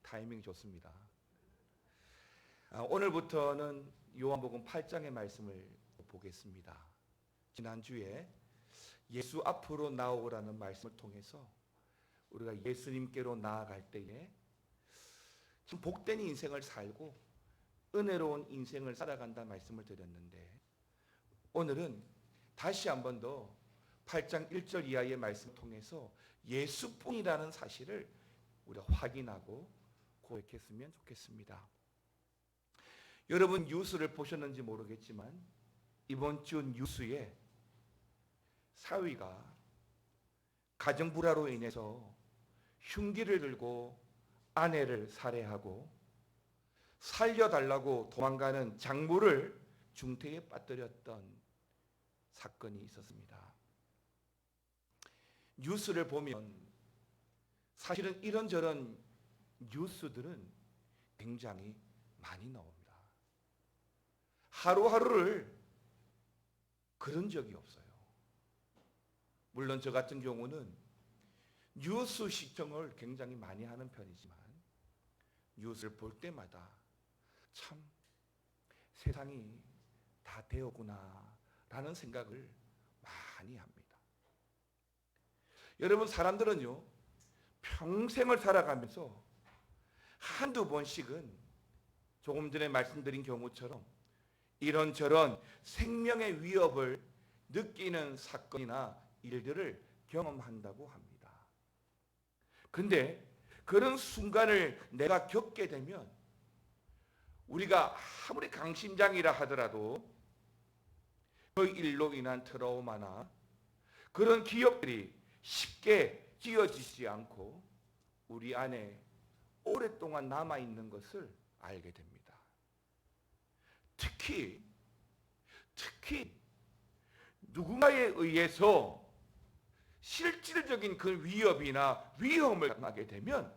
타이밍이 좋습니다. 오늘부터는 요한복음 8장의 말씀을 보겠습니다. 지난주에 예수 앞으로 나오라는 말씀을 통해서 우리가 예수님께로 나아갈 때에 참 복된 인생을 살고 은혜로운 인생을 살아간다는 말씀을 드렸는데, 오늘은 다시 한 번 더 8장 1절 이하의 말씀을 통해서 예수뿐이라는 사실을 우리가 확인하고 고백했으면 좋겠습니다. 여러분 뉴스를 보셨는지 모르겠지만 이번 주 뉴스에 사위가 가정불화로 인해서 흉기를 들고 아내를 살해하고 살려달라고 도망가는 장모를 중태에 빠뜨렸던 사건이 있었습니다. 뉴스를 보면 사실은 이런저런 뉴스들은 굉장히 많이 나옵니다. 하루하루를 그런 적이 없어요. 물론 저 같은 경우는 뉴스 시청을 굉장히 많이 하는 편이지만 뉴스를 볼 때마다 참 세상이 다 되었구나 라는 생각을 많이 합니다. 여러분, 사람들은요 평생을 살아가면서 한두 번씩은 조금 전에 말씀드린 경우처럼 이런저런 생명의 위협을 느끼는 사건이나 일들을 경험한다고 합니다. 근데 그런 순간을 내가 겪게 되면 우리가 아무리 강심장이라 하더라도 그 일로 인한 트라우마나 그런 기억들이 쉽게 지워지지 않고 우리 안에 오랫동안 남아있는 것을 알게 됩니다. 특히 누군가에 의해서 실질적인 그 위협이나 위험을 당하게 되면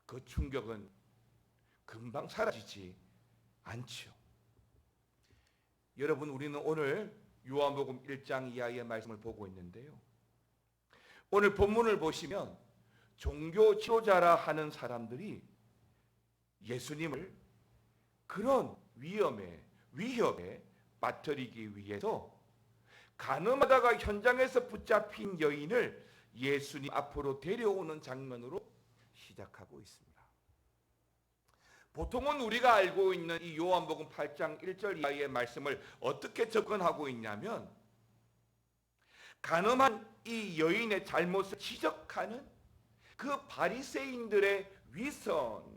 그 충격은 금방 사라지지 않죠. 여러분, 우리는 오늘 요한복음 1장 이하의 말씀을 보고 있는데요, 오늘 본문을 보시면 종교 지도자라 하는 사람들이 예수님을 그런 위협에 빠뜨리기 위해서 가늠하다가 현장에서 붙잡힌 여인을 예수님 앞으로 데려오는 장면으로 시작하고 있습니다. 보통은 우리가 알고 있는 이 요한복음 8장 1절 이하의 말씀을 어떻게 접근하고 있냐면, 가늠한 이 여인의 잘못을 지적하는 그 바리새인들의 위선에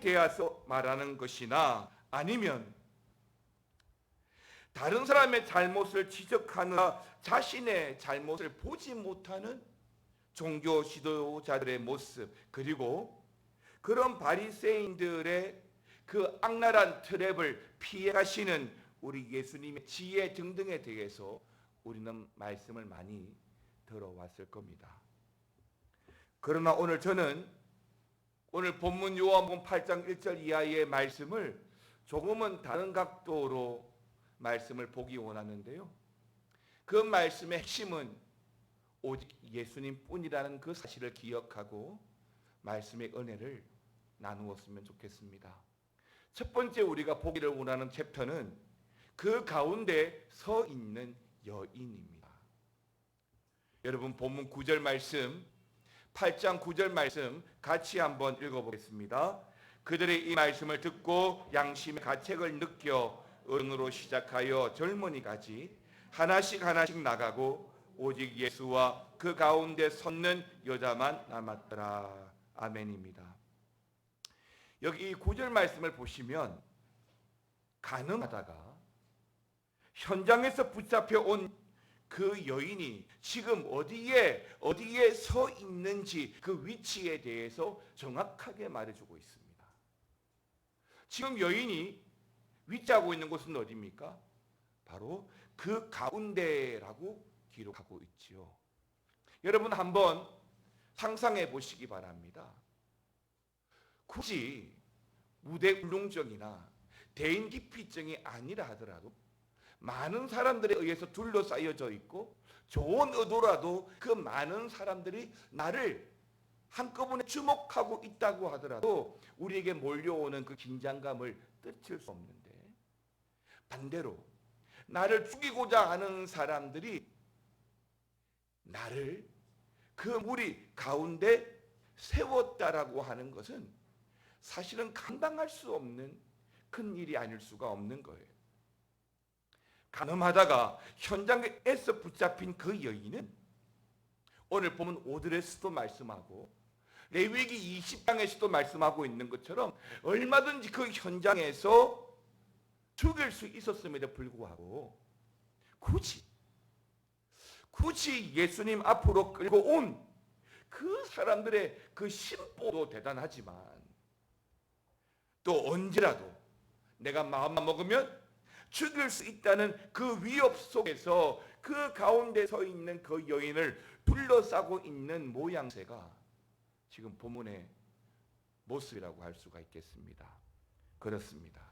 대해서 말하는 것이나, 아니면 다른 사람의 잘못을 지적하느라 자신의 잘못을 보지 못하는 종교 지도자들의 모습, 그리고 그런 바리새인들의 그 악랄한 트랩을 피해 가시는 우리 예수님의 지혜 등등에 대해서 우리는 말씀을 많이 들어왔을 겁니다. 그러나 오늘 저는 오늘 본문 요한복음 8장 1절 이하의 말씀을 조금은 다른 각도로 말씀을 보기 원하는데요, 그 말씀의 핵심은 오직 예수님뿐이라는 그 사실을 기억하고 말씀의 은혜를 나누었으면 좋겠습니다. 첫 번째 우리가 보기를 원하는 챕터는 그 가운데 서 있는 여인입니다. 여러분, 본문 9절 말씀, 8장 9절 말씀 같이 한번 읽어보겠습니다. 그들의 이 말씀을 듣고 양심의 가책을 느껴 어른으로 시작하여 젊은이까지 하나씩 나가고 오직 예수와 그 가운데 섰는 여자만 남았더라. 아멘입니다. 여기 이 9절 말씀을 보시면 가늠하다가 현장에서 붙잡혀 온 그 여인이 지금 어디에 서 있는지 그 위치에 대해서 정확하게 말해주고 있습니다. 지금 여인이 위치하고 있는 곳은 어디입니까? 바로 그 가운데라고 기록하고 있지요. 여러분, 한번 상상해 보시기 바랍니다. 굳이 무대울릉증이나 대인기피증이 아니라 하더라도 많은 사람들에 의해서 둘러싸여져 있고 좋은 의도라도 그 많은 사람들이 나를 한꺼번에 주목하고 있다고 하더라도 우리에게 몰려오는 그 긴장감을 떨칠 수 없는데, 반대로 나를 죽이고자 하는 사람들이 나를 그 무리 가운데 세웠다라고 하는 것은 사실은 감당할 수 없는 큰 일이 아닐 수가 없는 거예요. 가늠하다가 현장에서 붙잡힌 그 여인은 오늘 보면 오드레스도 말씀하고 레위기 20장에서도 말씀하고 있는 것처럼 얼마든지 그 현장에서 죽일 수 있었음에도 불구하고 굳이 예수님 앞으로 끌고 온 그 사람들의 그 심보도 대단하지만 또 언제라도 내가 마음만 먹으면 죽일 수 있다는 그 위협 속에서 그 가운데 서 있는 그 여인을 둘러싸고 있는 모양새가 지금 본문의 모습이라고 할 수가 있겠습니다. 그렇습니다.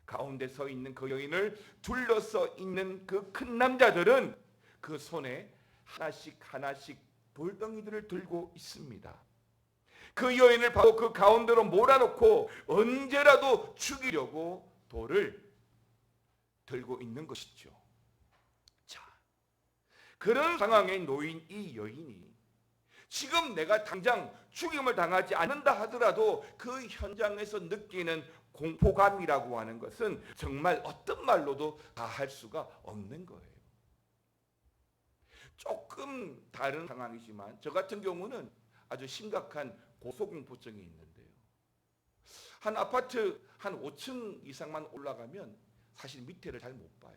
가운데 서 있는 그 여인을 둘러서 있는 그 큰 남자들은 그 손에 하나씩 돌덩이들을 들고 있습니다. 그 여인을 바로 그 가운데로 몰아놓고 언제라도 죽이려고 돌을 들고 있는 것이죠. 자, 그런 상황에 놓인 이 여인이 지금 내가 당장 죽임을 당하지 않는다 하더라도 그 현장에서 느끼는 공포감이라고 하는 것은 정말 어떤 말로도 다할 수가 없는 거예요. 조금 다른 상황이지만 저 같은 경우는 아주 심각한 고소공포증이 있는데요. 한 아파트 한 5층 이상만 올라가면 사실 밑에를 잘 못 봐요.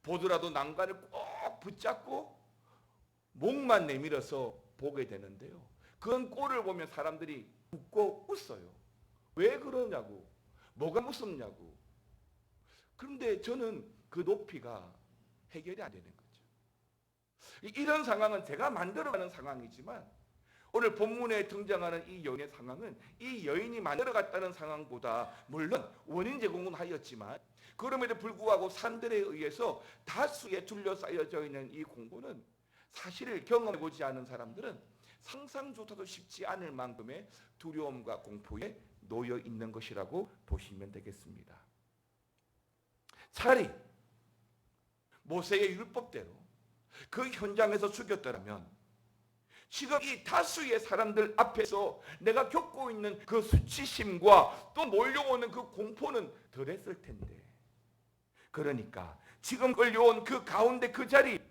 보더라도 난간을 꼭 붙잡고 목만 내밀어서 보게 되는데요. 그런 꼴을 보면 사람들이 웃고 웃어요. 왜 그러냐고, 뭐가 무섭냐고. 그런데 저는 그 높이가 해결이 안 되는 거죠. 이런 상황은 제가 만들어가는 상황이지만 오늘 본문에 등장하는 이 여인의 상황은 이 여인이 만들어갔다는 상황보다 물론 원인 제공은 하였지만 그럼에도 불구하고 산들에 의해서 다수에 둘러싸여져 있는 이 공고는 사실을 경험해보지 않은 사람들은 상상조차도 쉽지 않을 만큼의 두려움과 공포에 놓여 있는 것이라고 보시면 되겠습니다. 차라리 모세의 율법대로 그 현장에서 죽였더라면 지금 이 다수의 사람들 앞에서 내가 겪고 있는 그 수치심과 또 몰려오는 그 공포는 덜했을 텐데, 그러니까 지금 끌려온 그 가운데 그 자리는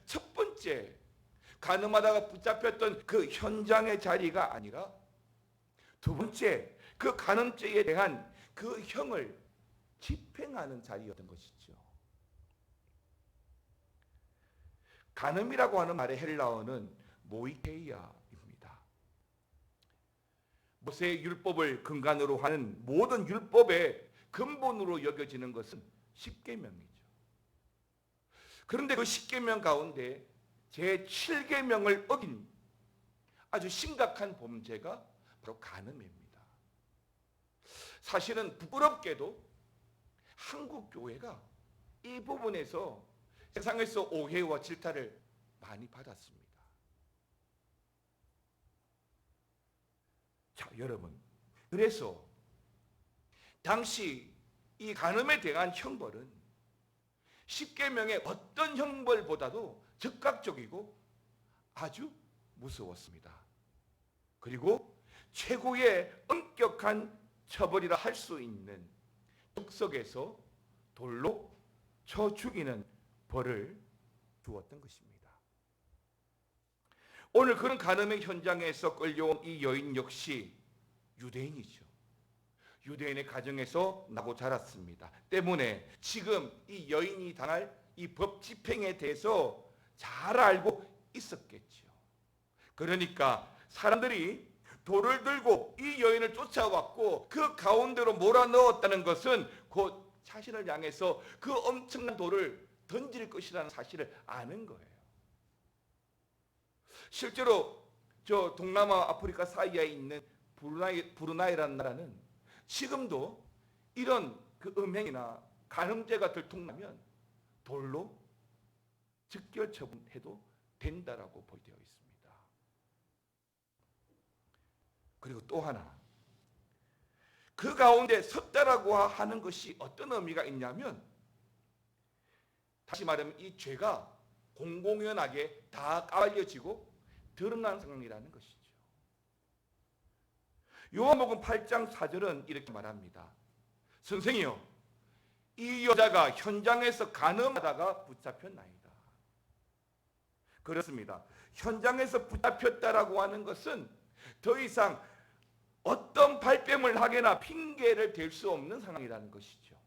첫 번째 가늠하다가 붙잡혔던 그 현장의 자리가 아니라 두 번째 그 간음죄에 대한 그 형을 집행하는 자리였던 것이죠. 간음이라고 하는 말의 헬라어는 모이케이아입니다. 모세의 율법을 근간으로 하는 모든 율법의 근본으로 여겨지는 것은 십계명이죠. 그런데 그 십계명 가운데 제7계명을 어긴 아주 심각한 범죄가 바로 간음입니다. 사실은 부끄럽게도 한국 교회가 이 부분에서 세상에서 오해와 질타를 많이 받았습니다. 자, 여러분, 그래서 당시 이 간음에 대한 형벌은 십계명의 어떤 형벌보다도 즉각적이고 아주 무서웠습니다. 그리고 최고의 엄격한 처벌이라 할 수 있는 족석에서 돌로 쳐 죽이는 벌을 주었던 것입니다. 오늘 그런 간음의 현장에서 끌려온 이 여인 역시 유대인이죠. 유대인의 가정에서 나고 자랐습니다. 때문에 지금 이 여인이 당할 이 법 집행에 대해서 잘 알고 있었겠죠. 그러니까 사람들이 돌을 들고 이 여인을 쫓아왔고 그 가운데로 몰아넣었다는 것은 곧 자신을 향해서 그 엄청난 돌을 던질 것이라는 사실을 아는 거예요. 실제로 저 동남아 아프리카 사이에 있는 브루나이라는 나라는 지금도 이런 그 음행이나 간음죄가 들통나면 돌로 즉결 처분해도 된다라고 되어 있습니다. 그리고 또 하나, 그 가운데 섰다라고 하는 것이 어떤 의미가 있냐면, 다시 말하면 이 죄가 공공연하게 다 까발려지고 드러난 상황이라는 것이죠. 요한복음 8장 4절은 이렇게 말합니다. 선생이요, 이 여자가 현장에서 간음하다가 붙잡혔나이다. 그렇습니다. 현장에서 붙잡혔다라고 하는 것은 더 이상 어떤 발뺌을 하거나 핑계를 댈 수 없는 상황이라는 것이죠.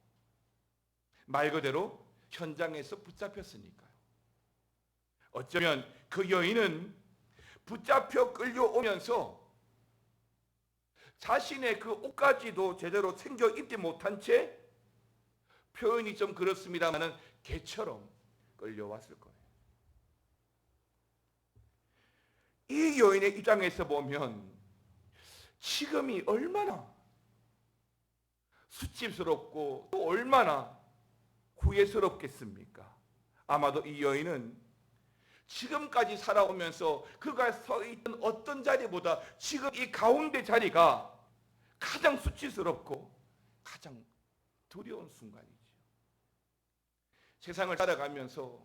말 그대로 현장에서 붙잡혔으니까요. 어쩌면 그 여인은 붙잡혀 끌려오면서 자신의 그 옷까지도 제대로 챙겨 입지 못한 채, 표현이 좀 그렇습니다만은 개처럼 끌려왔을 거예요. 이 여인의 입장에서 보면 지금이 얼마나 수치스럽고 또 얼마나 후회스럽겠습니까? 아마도 이 여인은 지금까지 살아오면서 그가 서 있던 어떤 자리보다 지금 이 가운데 자리가 가장 수치스럽고 가장 두려운 순간이죠. 세상을 살아가면서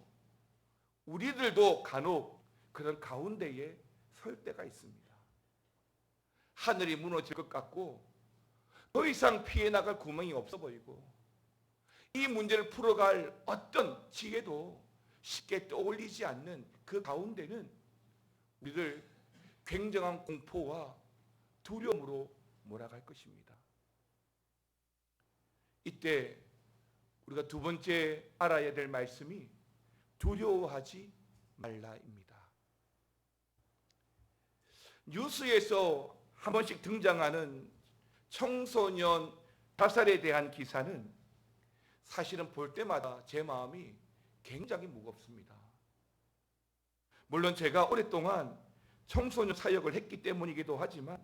우리들도 간혹 그런 가운데에 설 때가 있습니다. 하늘이 무너질 것 같고 더 이상 피해 나갈 구멍이 없어 보이고 이 문제를 풀어갈 어떤 지혜도 쉽게 떠올리지 않는 그 가운데는 우리들 굉장한 공포와 두려움으로 몰아갈 것입니다. 이때 우리가 두 번째 알아야 될 말씀이 두려워하지 말라입니다. 뉴스에서 한 번씩 등장하는 청소년 자살에 대한 기사는 사실은 볼 때마다 제 마음이 굉장히 무겁습니다. 물론 제가 오랫동안 청소년 사역을 했기 때문이기도 하지만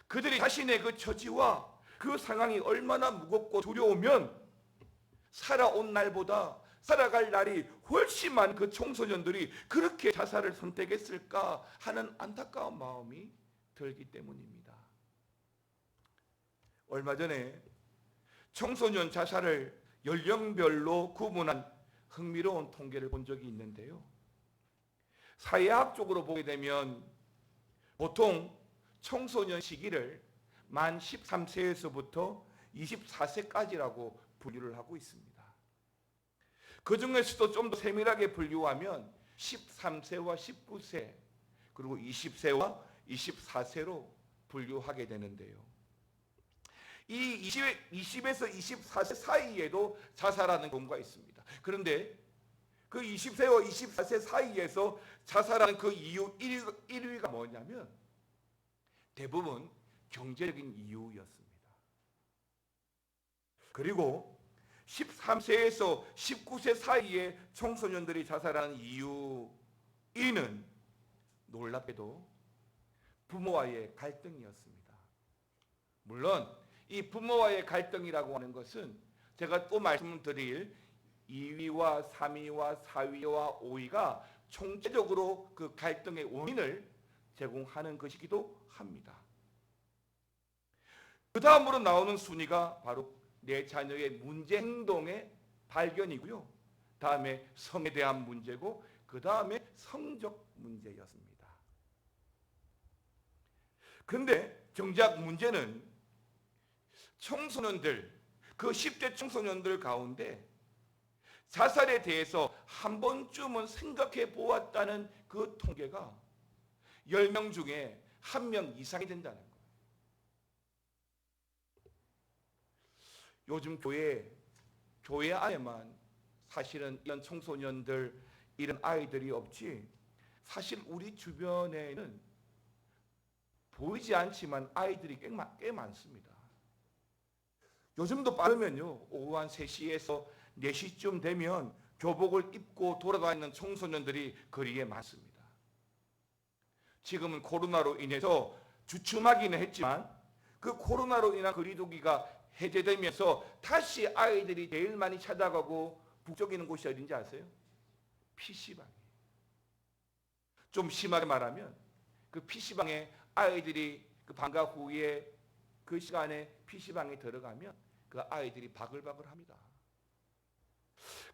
그들이 자신의 그 처지와 그 상황이 얼마나 무겁고 두려우면 살아온 날보다 살아갈 날이 훨씬 많은 그 청소년들이 그렇게 자살을 선택했을까 하는 안타까운 마음이 들기 때문입니다. 얼마 전에 청소년 자살을 연령별로 구분한 흥미로운 통계를 본 적이 있는데요. 사회학적으로 보게 되면 보통 청소년 시기를 만 13세에서부터 24세까지라고 분류를 하고 있습니다. 그 중에서도 좀 더 세밀하게 분류하면 13세와 19세 그리고 20세와 24세로 분류하게 되는데요. 이 20에서 24세 사이에도 자살하는 경우가 있습니다. 그런데 그 20세와 24세 사이에서 자살하는 그 이유 1위가 뭐냐면 대부분 경제적인 이유였습니다. 그리고 13세에서 19세 사이에 청소년들이 자살하는 이유 1위는 놀랍게도 부모와의 갈등이었습니다. 물론 이 부모와의 갈등이라고 하는 것은 제가 또 말씀드릴 2위와 3위와 4위와 5위가 총체적으로 그 갈등의 원인을 제공하는 것이기도 합니다. 그 다음으로 나오는 순위가 바로 내 자녀의 문제 행동의 발견이고요. 다음에 성에 대한 문제고 그 다음에 성적 문제였습니다. 그런데 정작 문제는 청소년들, 그 10대 청소년들 가운데 자살에 대해서 한 번쯤은 생각해 보았다는 그 통계가 10명 중에 1명 이상이 된다는 거예요. 요즘 교회 안에만 사실은 이런 청소년들, 이런 아이들이 없지 사실 우리 주변에는 보이지 않지만 아이들이 꽤 많습니다. 요즘도 빠르면요 오후 한 3시에서 4시쯤 되면 교복을 입고 돌아다니는 청소년들이 거리에 많습니다. 지금은 코로나로 인해서 주춤하기는 했지만 그 코로나로 인한 거리두기가 해제되면서 다시 아이들이 제일 많이 찾아가고 북적이는 곳이 어딘지 아세요? PC방이에요. 좀 심하게 말하면 그 PC방에 아이들이 그 방과 후에 그 시간에 PC방에 들어가면 그 아이들이 바글바글 합니다.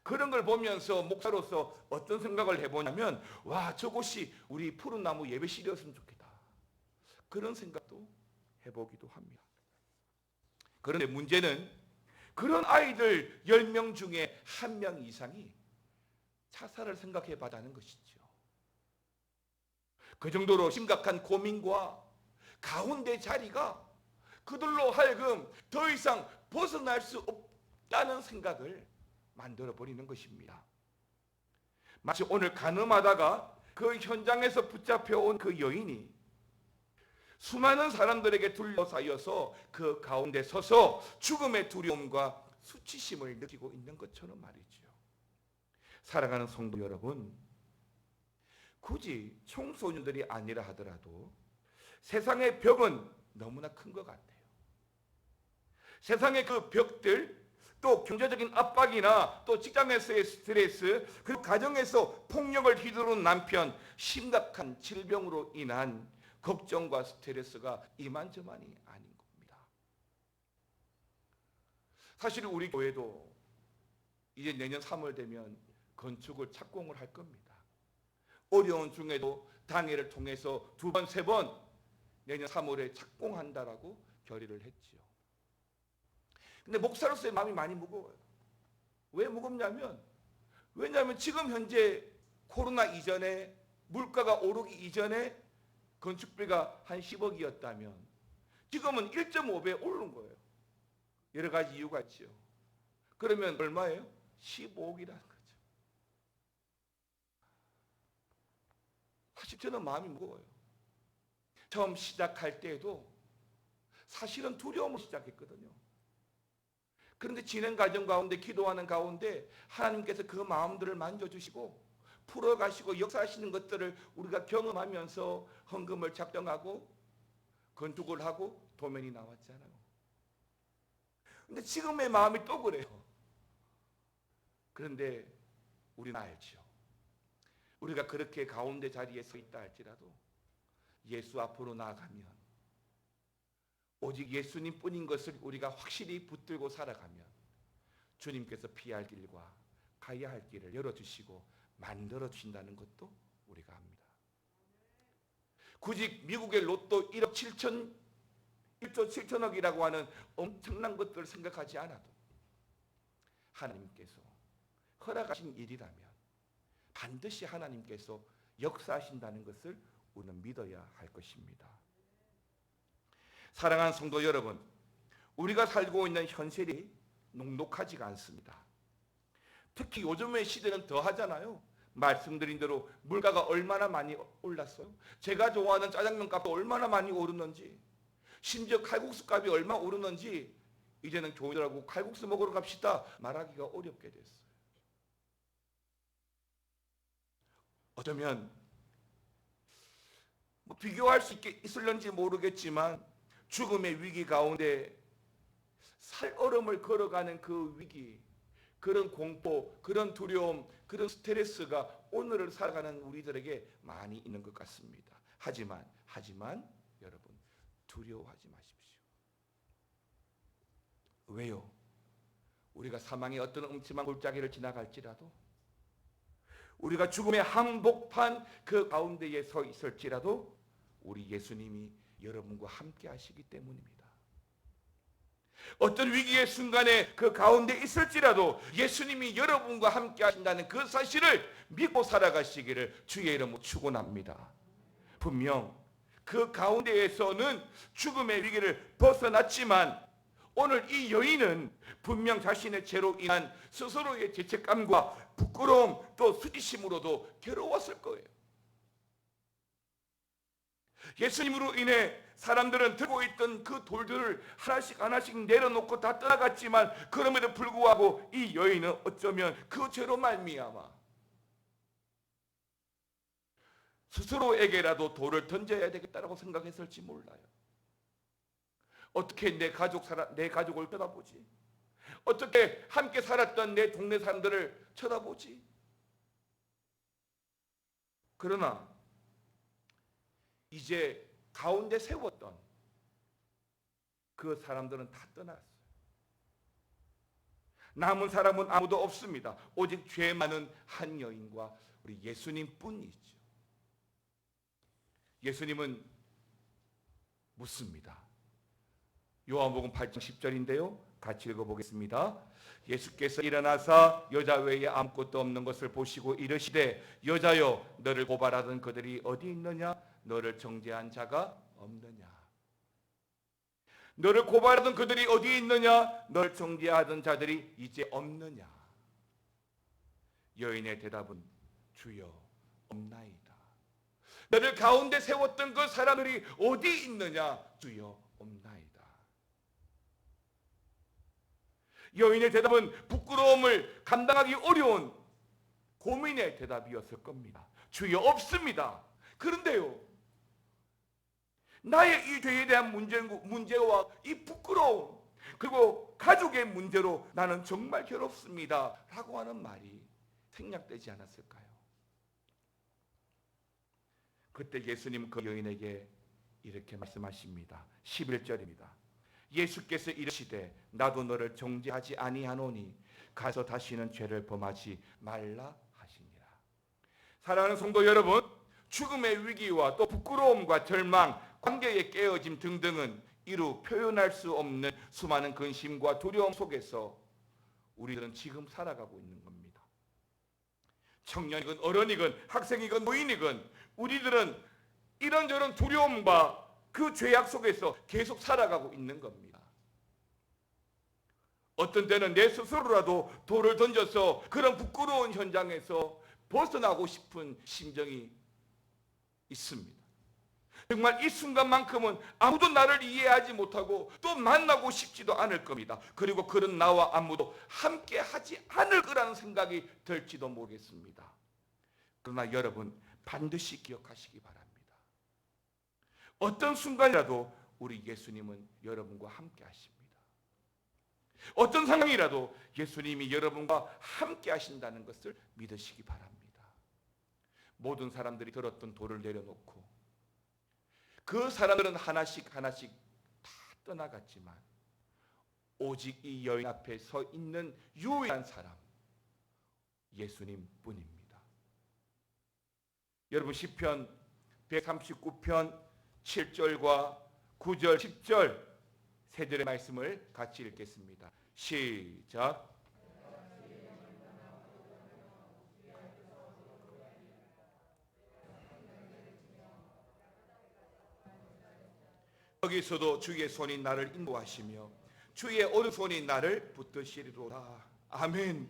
그런 걸 보면서 목사로서 어떤 생각을 해보냐면, 와, 저곳이 우리 푸른 나무 예배실이었으면 좋겠다. 그런 생각도 해보기도 합니다. 그런데 문제는 그런 아이들 10명 중에 1명 이상이 자살을 생각해 봤다는 것이죠. 그 정도로 심각한 고민과 가운데 자리가 그들로 하여금 더 이상 벗어날 수 없다는 생각을 만들어 버리는 것입니다. 마치 오늘 간음하다가 그 현장에서 붙잡혀온 그 여인이 수많은 사람들에게 둘러싸여서 그 가운데 서서 죽음의 두려움과 수치심을 느끼고 있는 것처럼 말이죠. 사랑하는 성도 여러분, 굳이 청소년들이 아니라 하더라도 세상의 벽은 너무나 큰 것 같아요. 세상의 그 벽들, 또 경제적인 압박이나 또 직장에서의 스트레스, 그리고 가정에서 폭력을 휘두르는 남편, 심각한 질병으로 인한 걱정과 스트레스가 이만저만이 아닌 겁니다. 사실 우리 교회도 이제 내년 3월 되면 건축을 착공을 할 겁니다. 어려운 중에도 당회를 통해서 2번, 3번 내년 3월에 착공한다라고 결의를 했지요. 근데 목사로서의 마음이 많이 무거워요. 왜 무겁냐면, 왜냐하면 지금 현재 코로나 이전에 물가가 오르기 이전에 건축비가 한 10억이었다면 지금은 1.5배 오른 거예요. 여러 가지 이유가 있죠. 그러면 얼마예요? 15억이라는 거죠. 사실 저는 마음이 무거워요. 처음 시작할 때에도 사실은 두려움으로 시작했거든요. 그런데 진행 과정 가운데, 기도하는 가운데 하나님께서 그 마음들을 만져주시고 풀어가시고 역사하시는 것들을 우리가 경험하면서 헌금을 작정하고 건축을 하고 도면이 나왔잖아요. 근데 지금의 마음이 또 그래요. 그런데 우리는 알죠. 우리가 그렇게 가운데 자리에 서 있다 할지라도 예수 앞으로 나아가면, 오직 예수님 뿐인 것을 우리가 확실히 붙들고 살아가면 주님께서 피할 길과 가야 할 길을 열어주시고 만들어주신다는 것도 우리가 압니다. 굳이 미국의 로또 1억 7천, 1조 7천억이라고 하는 엄청난 것들을 생각하지 않아도 하나님께서 허락하신 일이라면 반드시 하나님께서 역사하신다는 것을 우리는 믿어야 할 것입니다. 사랑하는 성도 여러분, 우리가 살고 있는 현실이 녹록하지가 않습니다. 특히 요즘의 시대는 더 하잖아요. 말씀드린 대로 물가가 얼마나 많이 올랐어요. 제가 좋아하는 짜장면 값도 얼마나 많이 오르는지, 심지어 칼국수 값이 얼마 오르는지 이제는 교회들하고 칼국수 먹으러 갑시다 말하기가 어렵게 됐어요. 어쩌면 비교할 수 있을는지 모르겠지만 죽음의 위기 가운데 살얼음을 걸어가는 그 위기, 그런 공포, 그런 두려움, 그런 스트레스가 오늘을 살아가는 우리들에게 많이 있는 것 같습니다. 하지만 여러분, 두려워하지 마십시오. 왜요? 우리가 사망의 어떤 음침한 골짜기를 지나갈지라도, 우리가 죽음의 한복판 그 가운데에 서 있을지라도 우리 예수님이 여러분과 함께 하시기 때문입니다. 어떤 위기의 순간에 그 가운데 있을지라도 예수님이 여러분과 함께 하신다는 그 사실을 믿고 살아가시기를 주의 이름으로 축원합니다. 분명 그 가운데에서는 죽음의 위기를 벗어났지만 오늘 이 여인은 분명 자신의 죄로 인한 스스로의 죄책감과 부끄러움 또 수치심으로도 괴로웠을 거예요. 예수님으로 인해 사람들은 들고 있던 그 돌들을 하나씩 내려놓고 다 떠나갔지만 그럼에도 불구하고 이 여인은 어쩌면 그 죄로 말미암아 스스로에게라도 돌을 던져야 되겠다라고 생각했을지 몰라요. 어떻게 내 가족을 쳐다보지? 어떻게 함께 살았던 내 동네 사람들을 쳐다보지? 그러나 이제 가운데 세웠던 그 사람들은 다 떠났어요. 남은 사람은 아무도 없습니다. 오직 죄 많은 한 여인과 우리 예수님 뿐이죠. 예수님은 묻습니다. 요한복음 8장 10절인데요. 같이 읽어보겠습니다. 예수께서 일어나사 여자 외에 아무것도 없는 것을 보시고 이르시되 여자여 너를 고발하던 그들이 어디 있느냐? 너를 정죄한 자가 없느냐? 너를 고발하던 그들이 어디 있느냐? 너를 정죄하던 자들이 이제 없느냐? 여인의 대답은 주여 없나이다. 너를 가운데 세웠던 그 사람들이 어디 있느냐? 주여 없나이다. 여인의 대답은 부끄러움을 감당하기 어려운 고민의 대답이었을 겁니다. 주여 없습니다. 그런데요, 나의 이 죄에 대한 문제와 이 부끄러움, 그리고 가족의 문제로 나는 정말 괴롭습니다 라고 하는 말이 생략되지 않았을까요? 그때 예수님 그 여인에게 이렇게 말씀하십니다. 11절입니다. 예수께서 이르시되 나도 너를 정죄하지 아니하노니 가서 다시는 죄를 범하지 말라 하시니라. 사랑하는 성도 여러분, 죽음의 위기와 또 부끄러움과 절망, 관계의 깨어짐 등등은 이루 표현할 수 없는 수많은 근심과 두려움 속에서 우리들은 지금 살아가고 있는 겁니다. 청년이건 어른이건 학생이건 노인이건 우리들은 이런저런 두려움과 그 죄악 속에서 계속 살아가고 있는 겁니다. 어떤 때는 내 스스로라도 돌을 던져서 그런 부끄러운 현장에서 벗어나고 싶은 심정이 있습니다. 정말 이 순간만큼은 아무도 나를 이해하지 못하고 또 만나고 싶지도 않을 겁니다. 그리고 그런 나와 아무도 함께 하지 않을 거라는 생각이 들지도 모르겠습니다. 그러나 여러분 반드시 기억하시기 바랍니다. 어떤 순간이라도 우리 예수님은 여러분과 함께 하십니다. 어떤 상황이라도 예수님이 여러분과 함께 하신다는 것을 믿으시기 바랍니다. 모든 사람들이 들었던 돌을 내려놓고 그 사람들은 하나씩 다 떠나갔지만 오직 이 여인 앞에 서 있는 유일한 사람, 예수님 뿐입니다. 여러분 시편 139편 7절과 9절, 10절 세 절의 말씀을 같이 읽겠습니다. 시작. 여기서도 주의 손이 나를 인도하시며 주의 오른손이 나를 붙드시리로다. 아멘.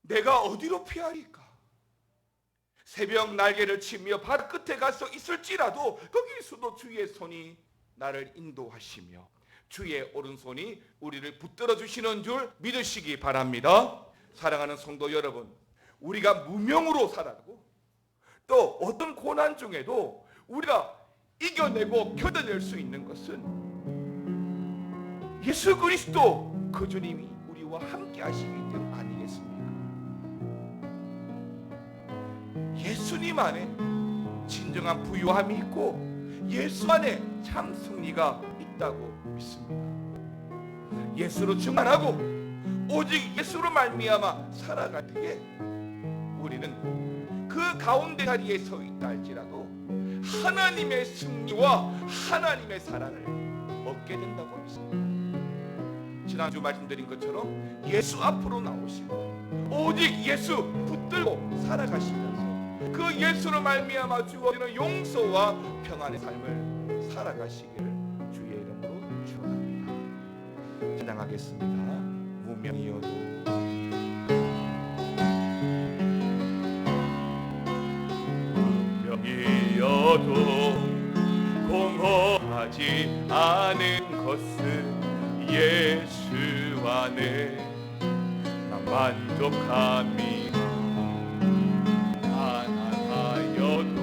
내가 어디로 피하리까? 새벽 날개를 치며 바다 끝에 가서 있을지라도 거기서도 주의 손이 나를 인도하시며 주의 오른손이 우리를 붙들어 주시는 줄 믿으시기 바랍니다. 사랑하는 성도 여러분, 우리가 무명으로 살아가고 또 어떤 고난 중에도 우리가 이겨내고 견뎌낼 수 있는 것은 예수 그리스도 그 주님이 우리와 함께 하시기 때문 아니겠습니까? 예수님 안에 진정한 부유함이 있고 예수 안에 참 승리가 있다고 믿습니다. 예수로 충만하고 오직 예수로 말미암아 살아갈 때에 우리는 그 가운데 자리에 서 있다 할지라도 하나님의 승리와 하나님의 사랑을 얻게 된다고 믿습니다. 지난주 말씀드린 것처럼 예수 앞으로 나오시고 오직 예수 붙들고 살아가시면서 그 예수로 말미암아 주어지는 용서와 평안의 삶을 살아가시기를 주의 이름으로 축원합니다. 찬양하겠습니다. 무명이어도 공허하지 않은 것은 예수 안에 난 만족함이 가난하여도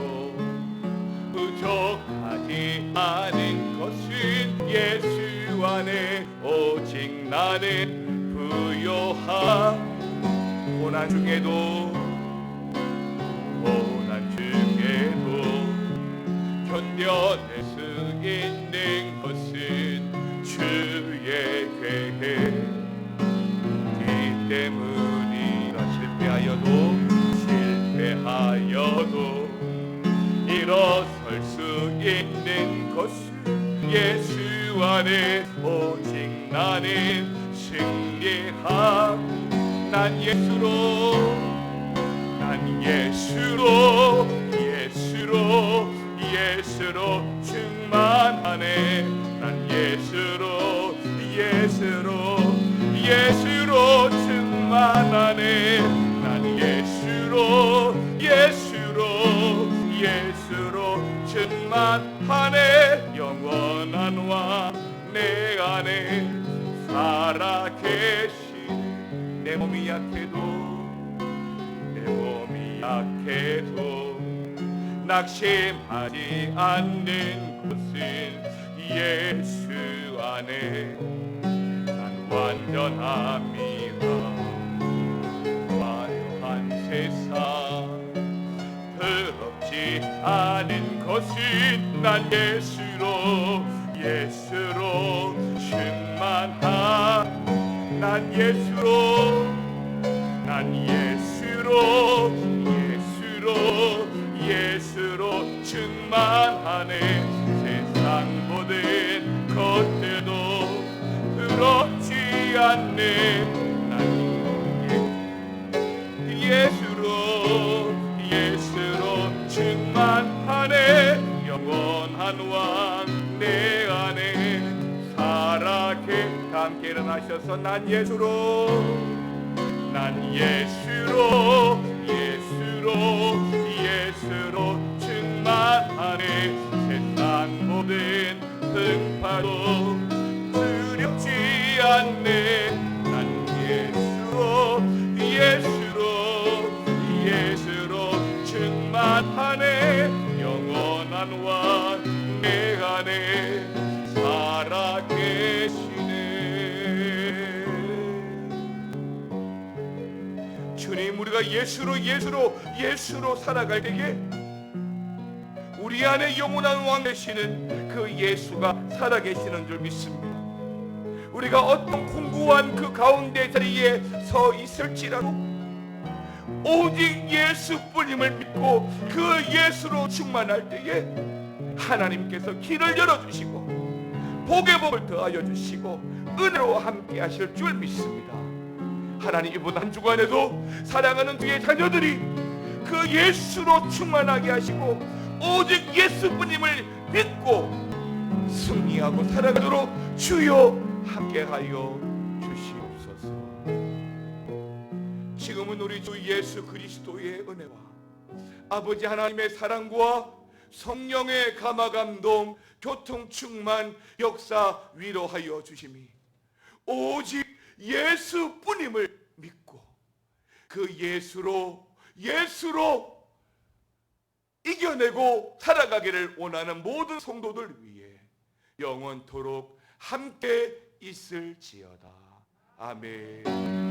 부족하지 않은 것은 예수 안에 오직 나는 부요함 고난 중에도 견뎌낼 수 있는 것은 주의 계획. 이 때문이라 실패하여도 일어설 수 있는 것은 예수 안에 오직 나는 승리하고 난 예수로 충만하네. 난 예수로 충만하네. 난 예수로 충만하네. 영원한 왕 내 안에 살아계시네. 내 몸이 약해도 낙심하지 않는 것은 예수 안에 난 완전함이라. 화려한 세상 부럽지 않은 것은 난 예수로 충만한 난 예수로 충만하네. 세상 모든 것들도 부럽지 않네. 난 예수로 충만하네. 영원한 왕 내 안에 살아계. 함께 일어나셔서 난 예수로 충만하네. 세상 모든 풍파도 두렵지 않네. 난 예수로 충만하네. 영원한 왕 내 안에 살아계시네. 주님, 우리가 예수로 살아갈 때에 우리 안에 영원한 왕 되시는 그 예수가 살아계시는 줄 믿습니다. 우리가 어떤 공고한 그 가운데 자리에 서 있을지라도 오직 예수뿐임을 믿고 그 예수로 충만할 때에 하나님께서 길을 열어주시고 복의 복을 더하여 주시고 은혜로 함께 하실 줄 믿습니다. 하나님, 이번 한 주간에도 사랑하는 주의 자녀들이 그 예수로 충만하게 하시고 오직 예수뿐임을 믿고 승리하고 살아가도록 주여 함께하여 주시옵소서. 지금은 우리 주 예수 그리스도의 은혜와 아버지 하나님의 사랑과 성령의 감화감동 교통 충만 역사 위로하여 주심이 오직 예수뿐임을 믿고 그 예수로 이겨내고 살아가기를 원하는 모든 성도들 위해 영원토록 함께 있을지어다. 아멘.